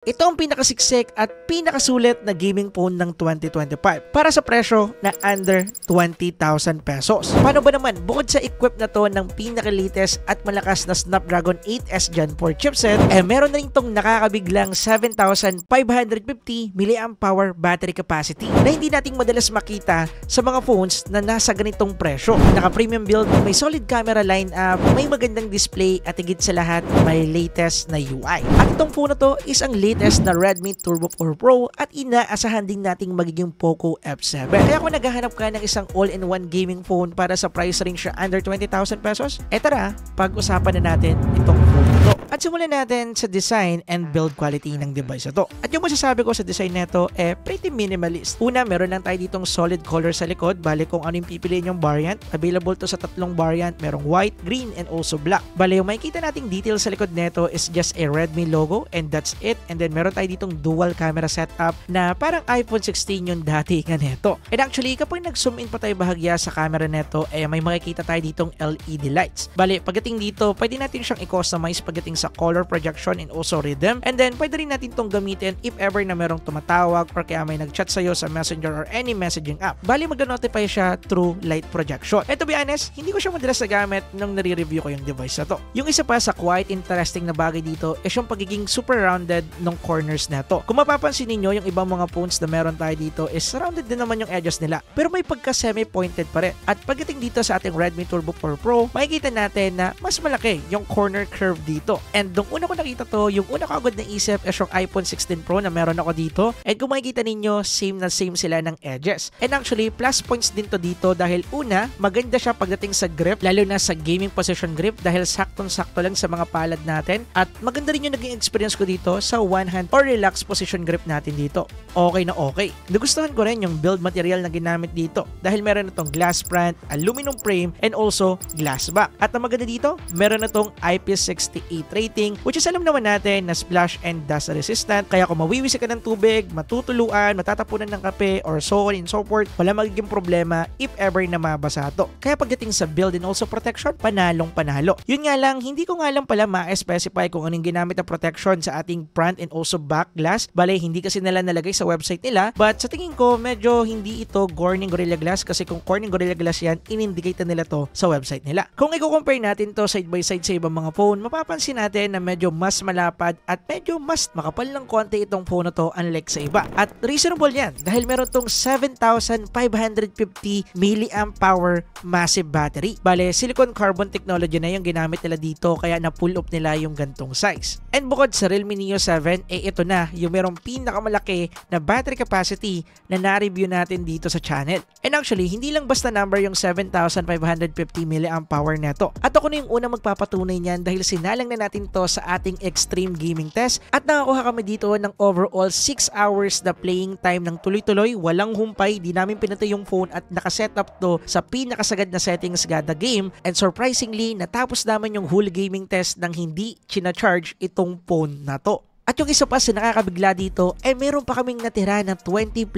Ito ang pinakasiksik at pinakasulit na gaming phone ng 2025 para sa presyo na under 20,000 pesos. Paano ba naman? Bukod sa equip na to ng pinaka-latest at malakas na Snapdragon 8s Gen 4 chipset, meron na rin itong nakakabiglang 7,550 mAh battery capacity na hindi nating madalas makita sa mga phones na nasa ganitong presyo. Naka-premium build, may solid camera lineup, may magandang display at higit sa lahat, may latest na UI. At itong phone na to is ang latest na Redmi Turbo 4 Pro at inaasahan din nating magiging Poco F7. Kaya kung naghahanap ka ng isang all-in-one gaming phone para sa price range na under 20,000 pesos, tara, pag-usapan na natin itong phone na to. At simulan natin sa design and build quality ng device na to. At yung masasabi ko sa design nito pretty minimalist. Una, meron lang tayo ditong solid color sa likod. Bale kung ano yung pipiliin yung variant. Available to sa tatlong variant. Merong white, green, and also black. Bale yung makikita nating detail sa likod nito is just a Redmi logo and that's it. And then meron tayo ditong dual camera setup na parang iPhone 16 yung dati nga neto. And actually, kapag nag-zoom in pa tayo bahagya sa camera neto, may makikita tayo ditong LED lights. Bale, pagdating dito, pwede natin siyang i-customize pagdating sa color projection and also rhythm. And then, pwede rin natin itong gamitin if ever na merong tumatawag or kaya may nag-chat sa'yo sa Messenger or any messaging app. Bale, mag-notify siya through light projection. And to be honest, hindi ko siya madalas nagamit nung nare-review ko yung device na to. Yung isa pa sa quite interesting na bagay dito is yung pagiging super rounded ng corners neto. Kung mapapansin niyo yung ibang mga phones na meron tayo dito is rounded din naman yung edges nila. Pero may pagka semi-pointed pa rin. At pagdating dito sa ating Redmi Turbo 4 Pro, makikita natin na mas malaki yung corner curve dito. And nung una ko nakita to, yung una ko agad naisip is yung iPhone 16 Pro na meron ako dito. And kung makikita ninyo, same na same sila ng edges. And actually, plus points din to dito dahil una, maganda siya pagdating sa grip, lalo na sa gaming position grip dahil saktong-sakto lang sa mga palad natin. At maganda rin yung naging experience ko dito sa one hand or relaxed position grip natin dito. Okay na okay. Nagustuhan ko rin yung build material na ginamit dito dahil meron na itong glass front, aluminum frame, and also glass back. At ang maganda dito, meron na itong IP68 rating which is alam naman natin na splash and dust resistant. Kaya kung mawiwisi ka ng tubig, matutuluan, matatapunan ng kape, or so on and so forth, wala magiging problema if ever na mabasa to. Kaya pagdating sa build and also protection, panalong panalo. Yun nga lang, hindi ko nga lang pala ma-specify kung anong ginamit na protection sa ating front and also back glass. Bale, hindi kasi nila nalagay sa website nila. But sa tingin ko, medyo hindi ito Corning Gorilla Glass kasi kung Corning Gorilla Glass yan, in-indicate na nila to sa website nila. Kung i-compare natin to side by side sa ibang mga phone, mapapansin natin na medyo mas malapad at medyo mas makapal ng konti itong phone na to unlike sa iba. At reasonable yan dahil meron tong 7,550 mAh massive battery. Bale, silicon carbon technology na yung ginamit nila dito kaya na-pull up nila yung gantong size. And bukod sa Realme Neo 7, ito na yung merong pinakamalaki na battery capacity na na-review natin dito sa channel. And actually, hindi lang basta number yung 7,550 mAh neto. At ako na yung unang magpapatunay niyan dahil sinalang na natin to sa ating extreme gaming test at nakakuha kami dito ng overall 6 hours na playing time ng tuloy-tuloy, walang humpay, di namin pinatay yung phone at nakasetup to sa pinakasagad na settings gada game. And surprisingly, natapos naman yung whole gaming test nang hindi charge itong phone na to. At yung isa pa sa nakakabigla dito, meron pa kaming natira ng 20+%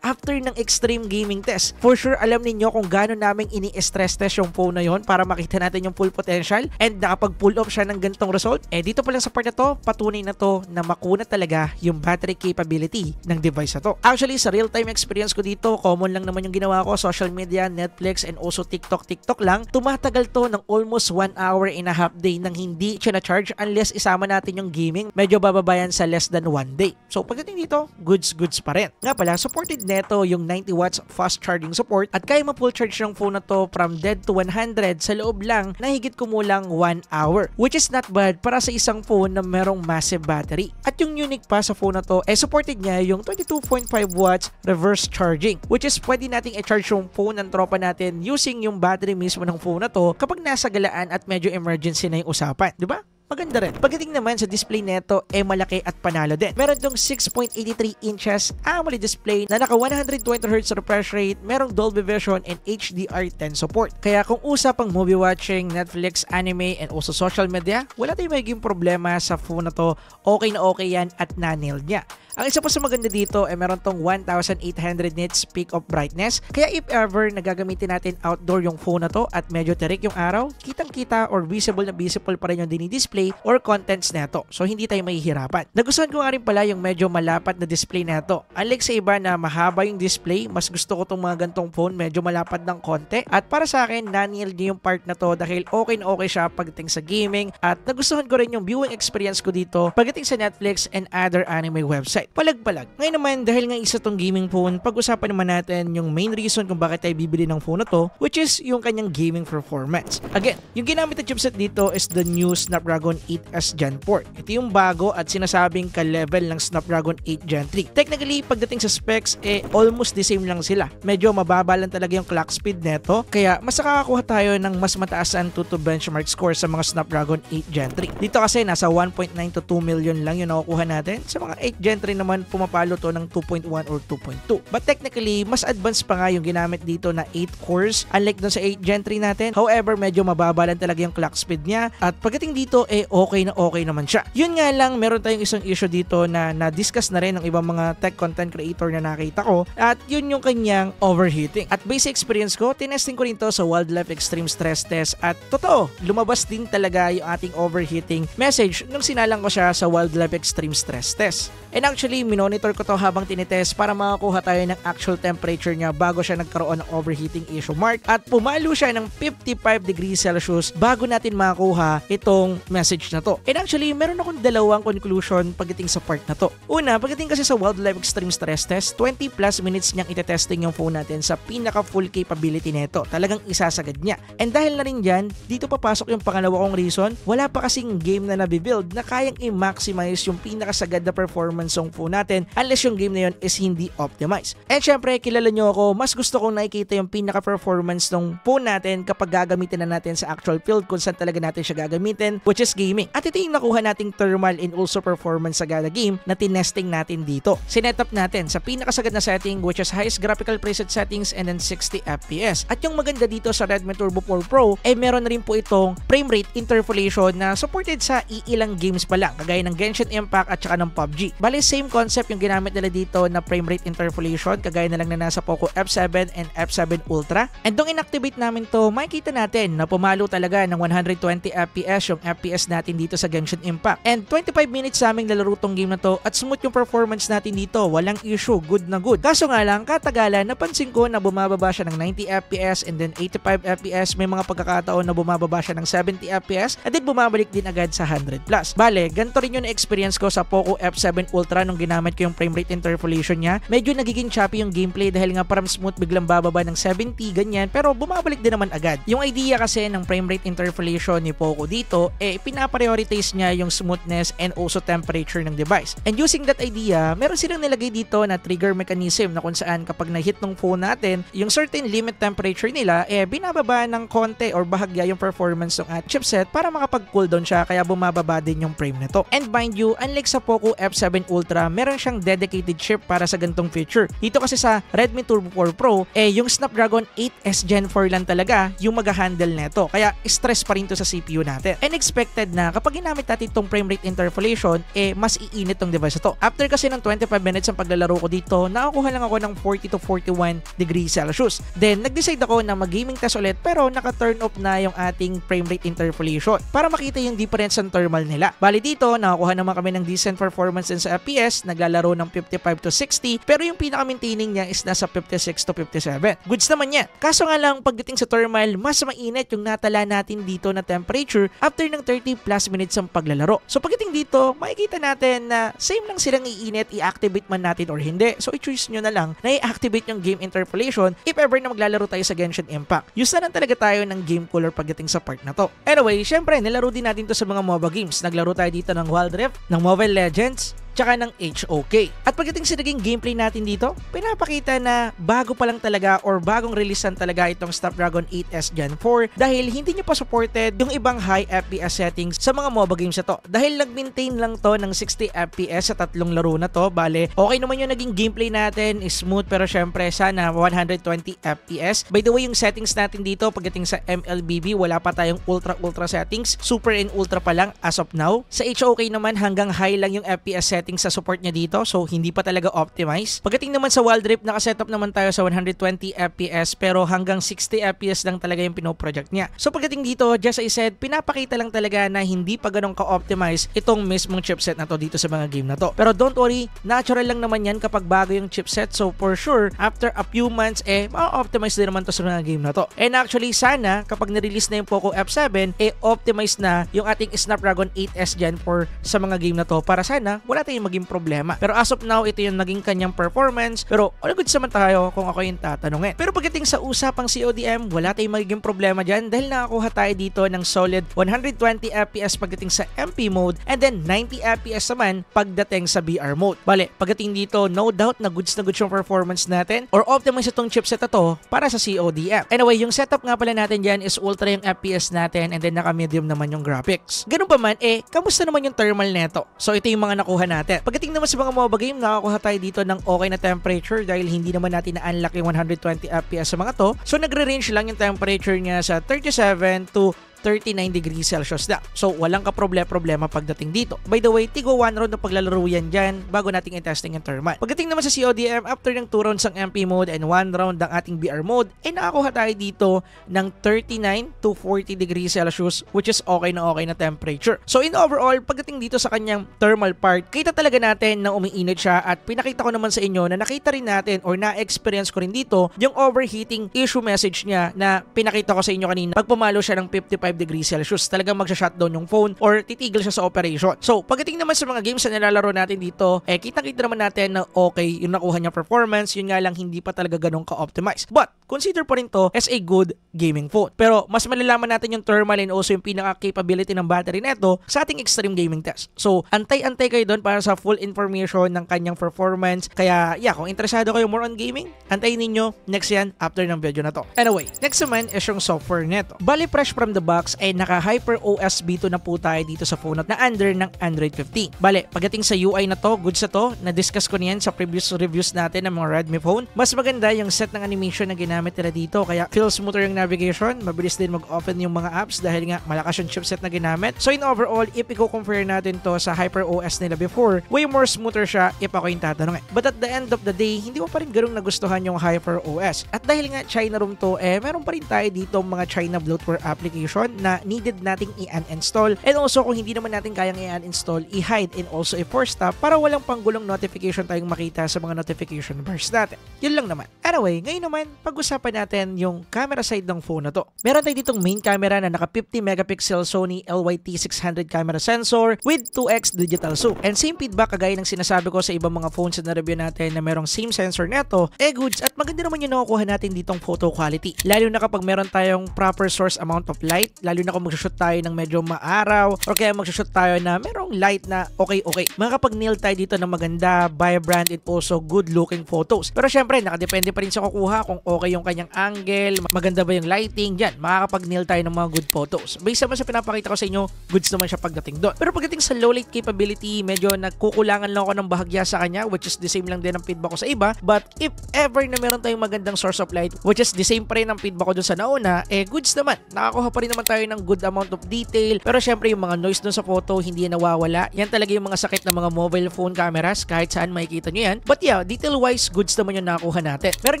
after ng extreme gaming test. For sure, alam ninyo kung gaano namin ini-stress test yung phone na yon para makita natin yung full potential and nakapag-pull off siya ng ganitong result. Dito pa lang sa part na to, patunay na to na makunat talaga yung battery capability ng device na to. Actually, sa real-time experience ko dito, common lang naman yung ginawa ko, social media, Netflix, and also TikTok lang. Tumatagal to ng almost 1 hour and a half day nang hindi siya na-charge unless isama natin yung gaming. Medyo bababayan sa less than 1 day. So pagdating dito, goods pa rin. Nga pala, supported neto yung 90 watts fast charging support at kaya ma-full charge ng phone na to from dead to 100 sa loob lang na higit kumulang 1 hour. Which is not bad para sa isang phone na merong massive battery. At yung unique pa sa phone na to, supported niya yung 22.5 watts reverse charging. Which is pwede nating i-charge yung phone ng tropa natin using yung battery mismo ng phone na to kapag nasa galaan at medyo emergency na yung usapan. Diba? Maganda rin. Pagdating naman sa display neto, malaki at panalo din. Meron tong 6.83 inches AMOLED display na naka 120Hz refresh rate, merong Dolby Vision and HDR10 support. Kaya kung usapang movie watching, Netflix, anime, and also social media, wala tayong magiging problema sa phone na to. Okay na okay yan at na-nailed niya. Ang isa pa sa maganda dito ay meron tong 1800 nits peak of brightness. Kaya if ever nagagamitin natin outdoor yung phone na to at medyo tirik yung araw, kitang-kita or visible na visible pa rin yung dinidisplay or contents neto. So hindi tayo mahihirapan. Nagustuhan ko nga rin pala yung medyo malapat na display neto. Unlike sa iba na mahaba yung display, mas gusto ko tong mga gantong phone medyo malapad ng konti. At para sa akin, nanil niya yung part na to dahil okay na okay siya pagdating sa gaming at nagustuhan ko rin yung viewing experience ko dito pagdating sa Netflix and other anime website. Palag-palag. Ngayon naman, dahil nga isa tong gaming phone, pag-usapan naman natin yung main reason kung bakit tayo bibili ng phone na to, which is yung kanyang gaming performance. Again, yung ginamit na chipset dito is the new Snapdragon 8S Gen 4. Ito yung bago at sinasabing ka-level ng Snapdragon 8 Gen 3. Technically, pagdating sa specs, almost the same lang sila. Medyo mababa lang talaga yung clock speed neto, kaya mas nakakakuha tayo ng mas mataas ang Antutu benchmark score sa mga Snapdragon 8 Gen 3. Dito kasi nasa 1.9 to 2 million lang yung nakukuha natin. Sa mga 8 Gen 3 naman, pumapalo to ng 2.1 or 2.2. But technically, mas advanced pa nga yung ginamit dito na 8 cores, unlike dun sa 8 Gen 3 natin. However, medyo mababa lang talaga yung clock speed niya at pagdating dito, okay naman siya. Yun nga lang, meron tayong isang issue dito na na-discuss na rin ng ibang mga tech content creator na nakita ko at yun yung kanyang overheating. At basic experience ko, tinesting ko rin to sa Wildlife Extreme Stress Test at totoo, lumabas din talaga yung ating overheating message nung sinalang ko siya sa Wildlife Extreme Stress Test. And actually, minonitor ko to habang tinitest para makakuha tayo ng actual temperature niya bago siya nagkaroon ng overheating issue mark at pumalo siya ng 55 degrees Celsius bago natin makakuha itong message na to. And actually, meron akong dalawang conclusion pagdating sa part na to. Una, pagdating kasi sa Wildlife Extreme Stress Test, 20 plus minutes niyang itetesting yung phone natin sa pinaka full capability nito. Talagang isasagad niya. And dahil na rin dyan, dito papasok yung pangalawa kong reason, wala pa kasing game na nabibuild na kayang i-maximize yung pinakasagad na performance ng phone natin unless yung game na yun is hindi optimized. And syempre, kilala nyo ako, mas gusto kong nakikita yung pinaka-performance ng phone natin kapag gagamitin na natin sa actual field kung saan talaga natin siya gagamitin, which is gaming. At ito yung nakuha nating thermal and also performance sa gada game na tinesting natin dito. Sinetup natin sa pinakasagad na setting which is highest graphical preset settings and then 60 FPS. At yung maganda dito sa Redmi Turbo 4 Pro meron na rin po itong frame rate interpolation na supported sa iilang games pa lang kagaya ng Genshin Impact at saka ng PUBG. Bale, same concept yung ginamit nila dito na frame rate interpolation kagaya na lang na nasa Poco F7 and F7 Ultra. And nung inactivate namin to, makikita natin na pumalo talaga ng 120 FPS yung FPS natin dito sa Genshin Impact. And 25 minutes sa aming lalaro tong game na to at smooth yung performance natin dito. Walang issue, good na good. Kaso nga lang, katagalan, napansin ko na bumababa siya ng 90 FPS and then 85 FPS. May mga pagkakataon na bumababa siya ng 70 FPS at then bumabalik din agad sa 100 plus. Bale, ganito rin yung experience ko sa Poco F7 Ultra nung ginamit ko yung frame rate interpolation niya. Medyo nagiging choppy yung gameplay dahil nga parang smooth, biglang bababa ng 70 ganyan, pero bumabalik din naman agad. Yung idea kasi ng frame rate interpolation ni Poco dito, pinaprioritize niya yung smoothness and also temperature ng device. And using that idea, meron silang nilagay dito na trigger mechanism na kung saan kapag na-hit ng phone natin, yung certain limit temperature nila, binababa ng konti or bahagya yung performance ng chipset para makapag-cooldown siya, kaya bumababa din yung frame nito. And mind you, unlike sa Poco F7 Ultra, meron siyang dedicated chip para sa gantong feature. Dito kasi sa Redmi Turbo 4 Pro, yung Snapdragon 8S Gen 4 lang talaga yung mag-handle neto. Kaya stress pa rin to sa CPU natin. And expected na kapag ginamit natin itong frame rate interpolation, mas iinit tong device ito. After kasi ng 25 minutes ang paglalaro ko dito, nakakuha lang ako ng 40 to 41 degrees Celsius. Then, nag-decide ako na mag-gaming test ulit pero naka-turn off na yung ating frame rate interpolation para makita yung difference ng thermal nila. Bali dito, nakakuha naman kami ng decent performance din sa FPS, naglalaro ng 55 to 60 pero yung pinaka-maintaining niya is nasa 56 to 57. Goods naman yan. Kaso nga lang, pagdating sa thermal, mas mainit yung natala natin dito na temperature after ng 30 plus minutes ang paglalaro. So pagdating dito, makikita natin na same lang silang iinit, i-activate man natin or hindi. So i-choose nyo na lang na i-activate yung game interpolation if ever na maglalaro tayo sa Genshin Impact. Use na lang talaga tayo ng game cooler pagdating sa part na to. Anyway, syempre, nilaro din natin to sa mga MOBA games. Naglaro tayo dito ng Wild Rift, ng Mobile Legends, tsaka ng HOK. At pagdating sa naging gameplay natin dito, pinapakita na bago pa lang talaga or bagong releasean talaga itong Snapdragon 8S Gen 4 dahil hindi nyo pa supported yung ibang high FPS settings sa mga MOBA games na to. Dahil nag-maintain lang to ng 60 FPS sa tatlong laro na to, bale, okay naman yung naging gameplay natin, is smooth pero syempre sana 120 FPS. By the way, yung settings natin dito pagdating sa MLBB, wala pa tayong ultra settings, super and ultra pa lang as of now. Sa HOK naman hanggang high lang yung FPS settings pagdating sa support niya dito. So hindi pa talaga optimized. Pagdating naman sa wall drip, nakasetup naman tayo sa 120 FPS pero hanggang 60 FPS lang talaga yung pinoproject niya. So pagdating dito, just as I said, pinapakita lang talaga na hindi pa ganun ka-optimize itong mismong chipset na to dito sa mga game na to. Pero don't worry, natural lang naman yan kapag bago yung chipset. So for sure, after a few months, ma-optimize din naman to sa mga game na to. And actually, sana kapag na-release na yung Poco F7, optimize na yung ating Snapdragon 8S Gen 4 sa mga game na to para sana wala tayong maging problema. Pero as of now, ito yung naging kanyang performance. Pero all good naman tayo kung ako yung tatanungin. Pero pagdating sa usapang CODM, wala tayong magiging problema dyan dahil nakakuha tayo dito ng solid 120 FPS pagdating sa MP mode and then 90 FPS naman pagdating sa VR mode. Bale, pagdating dito, no doubt na goods yung performance natin or optimize itong chipset na to para sa CODM. Anyway, yung setup nga pala natin dyan is ultra yung FPS natin and then naka-medium naman yung graphics. Ganun pa man, kamusta naman yung thermal neto? So ito yung mga nakuha natin. Pagdating naman sa mga MOBA game, nakakuha tayo dito ng okay na temperature dahil hindi naman natin na-unlock yung 120 FPS sa mga to. So nagre-range lang yung temperature niya sa 37 to 39 degrees Celsius na. So, walang problema pagdating dito. By the way, tigo 1 round na paglalaro yan dyan bago nating i-testing yung thermal. Pagdating naman sa CODM, after ng 2 rounds ng MP mode and 1 round ng ating VR mode, nakakuha tayo dito ng 39 to 40 degrees Celsius which is okay na temperature. So, in overall, pagdating dito sa kanyang thermal part, kita talaga natin na umiinit siya at pinakita ko naman sa inyo na nakita rin natin or na-experience ko rin dito yung overheating issue message niya na pinakita ko sa inyo kanina pag pumalo siya ng 55 degrees Celsius. Talagang magsha-shutdown yung phone or titigil siya sa operation. So, pagdating naman sa mga games na nilalaro natin dito, kita-kita naman natin na okay yung nakuha niya performance, yun nga lang hindi pa talaga ganun ka-optimize. But, consider pa rin to as a good gaming phone. Pero, mas malalaman natin yung thermal and also yung pinaka-capability ng battery neto sa ating extreme gaming test. So, antay-antay kayo doon para sa full information ng kanyang performance. Kaya, kung interesado kayo more on gaming, antayin ninyo next yan after ng video na to. Anyway, next naman is yung software neto. Bali, fresh from the box ay naka Hyper OS V2 na po tayo dito sa phone na under ng Android 15. Bale, pagdating sa UI na to, goods na to, na-discuss ko niyan sa previous reviews natin ng mga Redmi phone. Mas maganda yung set ng animation na ginamit nila dito, kaya feel smoother yung navigation, mabilis din mag-open yung mga apps dahil nga malakas yung chipset na ginamit. So in overall, if i-compare natin to sa Hyper OS nila before, way more smoother siya if ako yung tatanungin. But at the end of the day, hindi ko pa rin ganung nagustuhan yung Hyper OS. At dahil nga China ROM to, meron pa rin tayo dito mga China bloatware application na needed nating i-uninstall and also kung hindi naman natin kayang i-uninstall, i-hide and also i-force stop para walang panggulong notification tayong makita sa mga notification bars natin. Yun lang naman. Anyway, ngayon naman, pag-usapan natin yung camera side ng phone na to. Meron tayo ditong main camera na naka 50 megapixel Sony LYT600 camera sensor with 2x digital zoom. And same feedback kagaya ng sinasabi ko sa ibang mga phones na na-review natin na merong same sensor neto, goods at maganda naman yung nakukuha natin ditong photo quality. Lalo na kapag meron tayong proper source amount of light, lalo na kung mag-shoot tayo ng medyo maaraw or kaya mag-shoot tayo na merong light na okay. Makakapag-nail tayo dito ng maganda, vibrant and also good looking photos. Pero syempre, nakadepende pa rin sa kukuha kung okay yung kanyang angle, maganda ba yung lighting, dyan, makakapag-nail tayo ng mga good photos. Based naman sa pinapakita ko sa inyo, goods naman siya pagdating doon. Pero pagdating sa low light capability, medyo nagkukulangan lang ako ng bahagya sa kanya, which is the same lang din ang feedback ko sa iba. But if ever na meron tayong magandang source of light, which is the same pa rin ang feedback ko dun sa nauna, goods naman. Nakakuha pa rin naman tayo ng good amount of detail. Pero syempre yung mga noise dun sa photo hindi yan nawawala. Yan talaga yung mga sakit ng mga mobile phone cameras, kahit saan makikita nyo yan. But yeah, detail wise, goods naman yung nakuha natin. Meron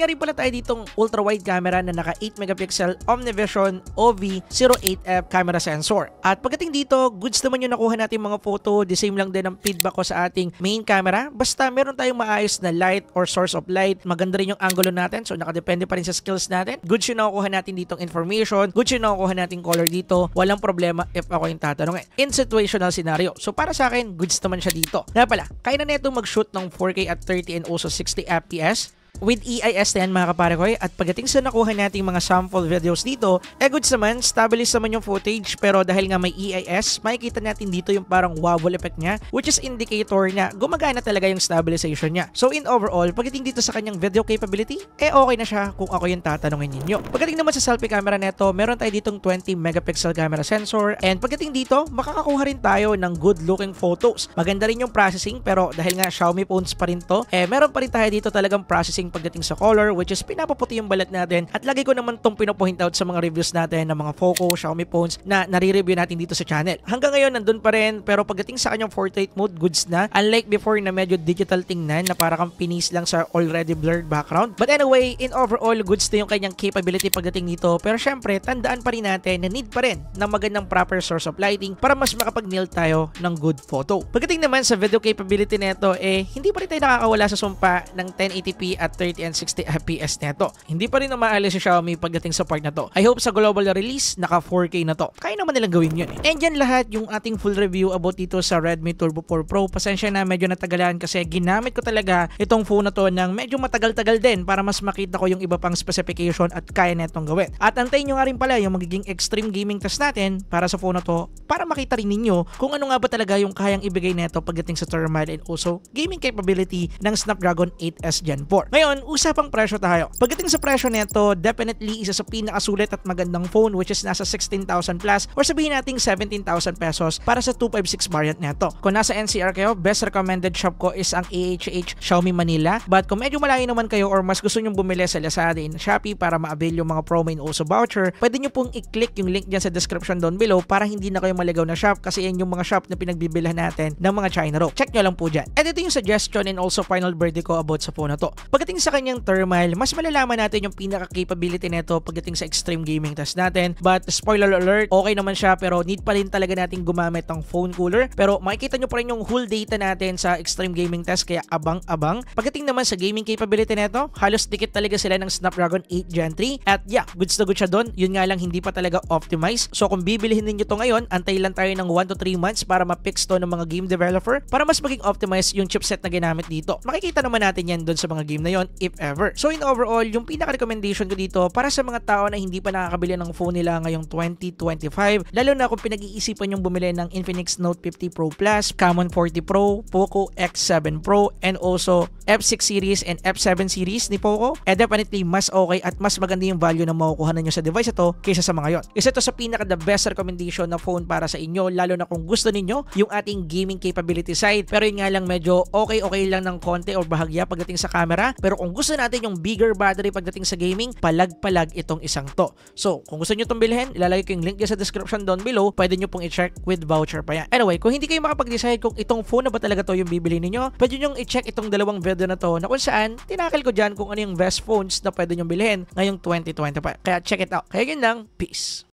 nga rin pala tayo ditong ultra wide camera na naka 8 megapixel Omnivision OV08F camera sensor. At pagdating dito, goods naman yung nakuha natin mga photo. The same lang din ang feedback ko sa ating main camera. Basta meron tayong maayos na light or source of light. Maganda rin yung angulo natin. So nakadepende pa rin sa skills natin. Goods yung nakukuha natin ditong information. Goods yung nakukuha natin color dito. Walang problema if ako yung tatanungin. In situational scenario. So para sa akin, goods naman siya dito. Na pala, kaya na neto mag-shoot ng 4K at 30 and also 60 FPS. With EIS na yan mga kapare ko at pagdating sa nakuha nating mga sample videos dito, goods naman, stabilize naman yung footage pero dahil nga may EIS, makikita natin dito yung parang wobble effect niya which is indicator na gumagana talaga yung stabilization niya. So in overall, pagdating dito sa kanyang video capability, okay na siya kung ako yung tatanungin ninyo. Pagdating naman sa selfie camera neto, meron tayo ditong 20 megapixel camera sensor and pagdating dito, makakakuha rin tayo ng good looking photos. Maganda rin yung processing pero dahil nga Xiaomi phones pa rin to, meron pa rin tayo dito talagang processing pagdating sa color, which is pinapaputi yung balat natin. At lagi ko naman tong pinopoint out sa mga reviews natin ng mga Poco, Xiaomi phones na nare-review natin dito sa channel. Hanggang ngayon nandun pa rin, pero pagdating sa kanyang portrait mode, goods na. Unlike before na medyo digital tingnan na para kang pinis lang sa already blurred background. But anyway, in overall, goods na yung kanyang capability pagdating dito. Pero syempre, tandaan pa rin natin na need pa rin ng magandang proper source of lighting para mas makapag-nail tayo ng good photo. Pagdating naman sa video capability nito, hindi pa rin tayo nakakawala sa sumpa ng 1080p at 30 and 60 fps neto. Hindi pa rin umaalis si Xiaomi pagdating sa part na to. I hope sa global release, naka 4K na to. Kaya naman nilang gawin yun. And yan lahat yung ating full review about dito sa Redmi Turbo 4 Pro. Pasensya na medyo natagalan kasi ginamit ko talaga itong phone na to ng medyo matagal-tagal din para mas makita ko yung iba pang specification at kaya netong gawin. At antayin nyo nga rin pala yung magiging extreme gaming test natin para sa phone na to para makita rin ninyo kung ano nga ba talaga yung kayang ibigay neto pagdating sa thermal and also gaming capability ng Snapdragon 8S Gen 4. Ngayon, usapang presyo tayo. Pagdating sa presyo neto, definitely isa sa pinakasulit at magandang phone which is nasa 16,000 plus or sabihin nating 17,000 pesos para sa 256 variant neto. Kung nasa NCR kayo, best recommended shop ko is ang AHH Xiaomi Manila. But kung medyo malayo naman kayo or mas gusto nyong bumili sa Lazada and Shopee para ma-avail yung mga promo and also voucher, pwede nyo pong i-click yung link dyan sa description down below para hindi na kayo maligaw na shop kasi yan yung mga shop na pinagbibilhan natin ng mga China Rope. Check nyo lang po dyan. And ito yung suggestion and also final verdict ko about sa phone na to. Pagdating sa kanyang thermal, mas malalaman natin yung pinaka-capability nito pagdating sa extreme gaming test natin. But spoiler alert, okay naman siya pero need pa rin talaga natin gumamit ng phone cooler. Pero makikita nyo pa rin yung whole data natin sa extreme gaming test kaya abang-abang. Pagdating naman sa gaming capability nito, halos dikit talaga sila ng Snapdragon 8 Gen 3 at yeah, goods na good siya doon. Yun nga lang hindi pa talaga optimized. So kung bibilihin niyo to ngayon, antay lang tayo ng 1 to 3 months para ma-fix to ng mga game developer para mas maging optimized yung chipset na ginamit dito. Makikita naman natin yan doon sa mga game na yon if ever. So in overall, yung pinaka-recommendation ko dito para sa mga tao na hindi pa nakakabili ng phone nila ngayong 2025, lalo na kung pinag-iisipan yung bumili ng Infinix Note 50 Pro Plus, Camon 40 Pro, Poco X7 Pro, and also F6 series and F7 series ni Poco, definitely mas okay at mas maganda yung value na makukuha nyo sa device ito kaysa sa mga yon. Isa to sa pinaka-the best recommendation na phone para sa inyo, lalo na kung gusto ninyo yung ating gaming capability side. Pero yun nga lang medyo okay lang ng konti or bahagya pagdating sa camera. Pero kung gusto natin yung bigger battery pagdating sa gaming, palag-palag itong isang to. So, kung gusto nyo itong bilhin, ilalagay ko yung link sa description down below. Pwede nyo pong i-check with voucher pa yan. Anyway, kung hindi kayo makapag-decide kung itong phone na ba talaga to yung bibili ninyo, pwede nyo i-check itong dalawang video na to na kung saan tinakal ko dyan kung ano yung best phones na pwede nyo bilhin ngayong 2025. Kaya check it out. Kaya yun lang. Peace.